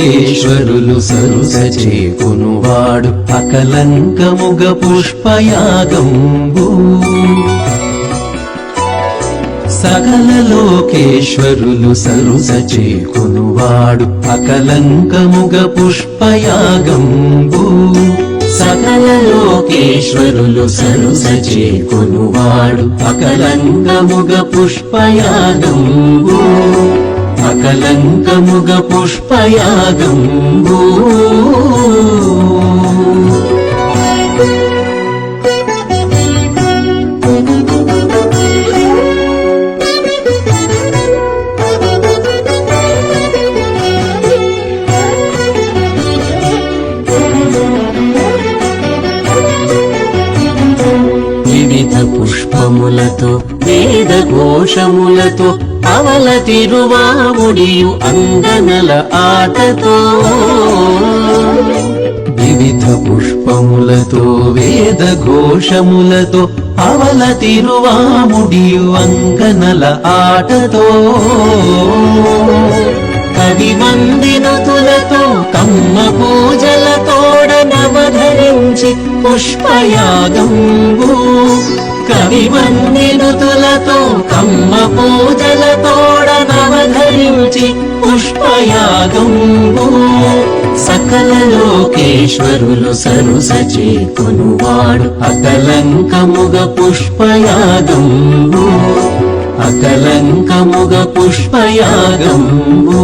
లోకేశ్వరులు సరుస చేకొనువాడు అకలంకముగ పుష్పయాగంబు సకల లోకేశ్వరులు సరుస చేకొనువాడు అకలంకముగ పుష్పయాగంబు సకల లోకేశ్వరులు సరుస చేకొనువాడు అకలంకముగ పుష్పయాగంబు అకలంకముగ పుష్పయాగంబు పుష్పములతో వేద ఘోషములతో అవల తిరువాముడియు అంగనల ఆటతో వివిధ పుష్పములతో వేద ఘోషములతో అవల తిరువాముడియు అంగనల ఆటతో కవి వందినుతులతో కమ్మ పూజలతోడ నవధరించి పుష్పయాగంబు కవి వందినుతులతో కమ్మ పూజలతోడ నవధరించి పుష్పయాగంబు సకల లోకేశ్వరులు సరుస చేకొనువాడు అకలంకముగ పుష్పయాగంబు అకలంకముగ పుష్పయాగంబు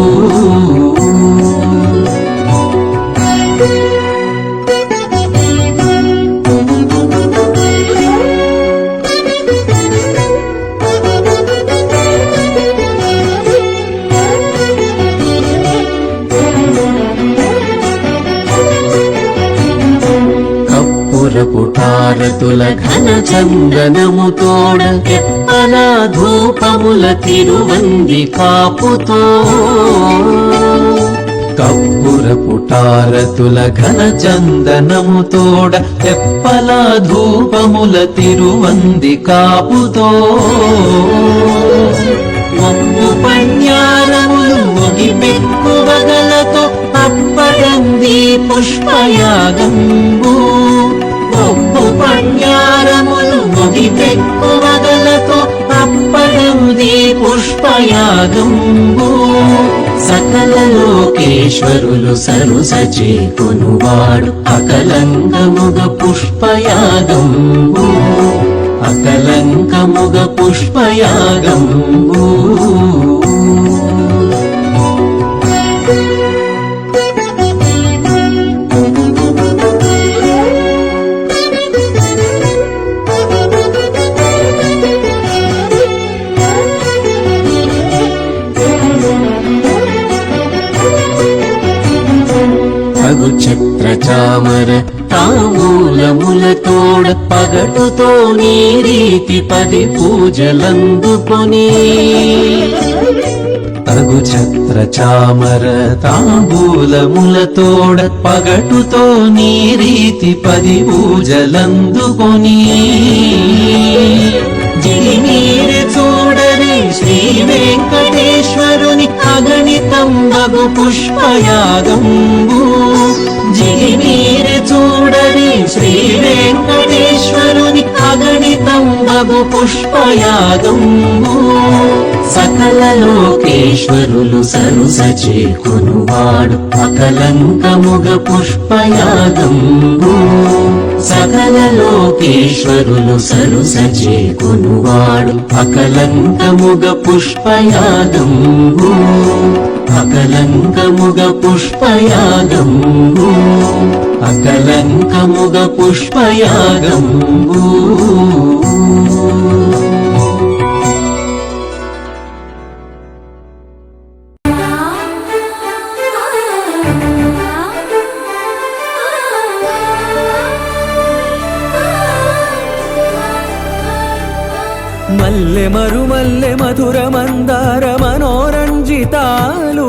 పుటారతుల ఘన చందనముతోడ ఎప్పల ధూపముల తిరువంది కాపుతో కప్పుర పుటారతుల ఘన చందనముతోడ ఎప్పల ధూపముల తిరువంది కాపుతో ఒప్పు పణ్యారములు ఒగిపెక్కువగలతో అప్పడంది పుష్పయాగంబు ఒప్పు పణ్యారములు ఒగిపెక్కువగలతో అప్పడంది పుష్పయాగంబు సకల లోకేశ్వరులు సరుస చేకొనువాడు అకలంకముగ పుష్పయాగంబు అకలంకముగ పుష్పయాగంబు ఛత్ర చామర తాంబూలములతోడ పగటుతో నీ రీతి 10 పూజలందుకొని తగు ఛత్ర చామర తాంబూలములతోడ పగటుతో నీ రీతి 10 పూజలందుకొని జిలిమీరె చూడరే శ్రీ వెంకటేశ్వరుని అగణితం బగు పుష్పయాగంబు జిలిమీరె చూడరే శ్రీ వెంకటేశ్వరుని అగణితం బగు పుష్పయాగంబు సకల లోకేశ్వరులు సరుస చేకొనువాడు అకలంకముగ పుష్పయాగంబు సకల లోకేశ్వరులు సరుస చేకొనువాడు అకలంకముగ పుష్పయాగంబు అకలంకముగ పుష్పయాగంబు అకలంకముగ పుష్పయాగంబు మల్లె మరుమల్లె మధుర మందార మనోరంజితాలు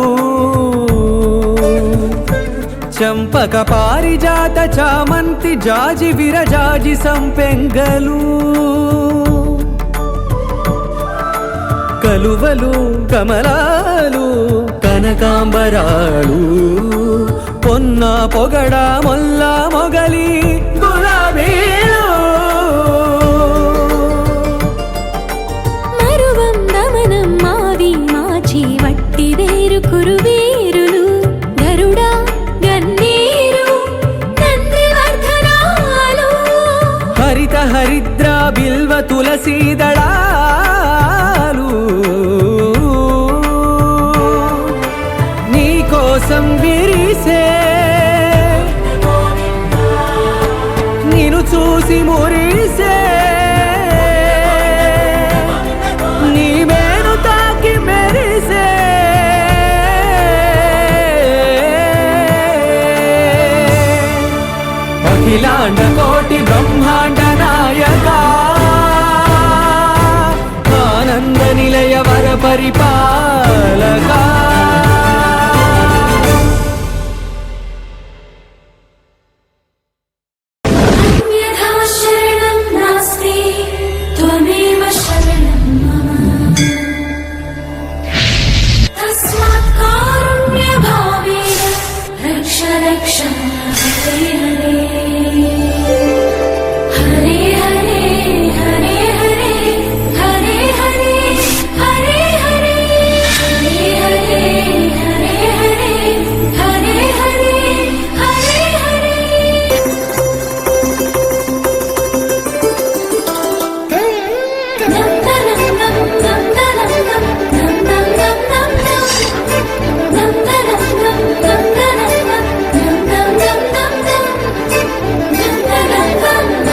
చంపక పారిజాత చామంతి జాజి విరజాజి సంపెంగలు కలువలు కమలాలు కనకాంబరాలు పొన్న పొగడ మొల్ల మొగలి గులాబీలు మరువం దమనం మావి మాచి వట్టి వేరు కురువీరులు గరుడా గన్నీరు నందివర్ధనాలు హరిత హరిద్ర బిల్వ తులసీ దళాలు నీ కోసం విరిసే నిన్ను చూసి మురిసే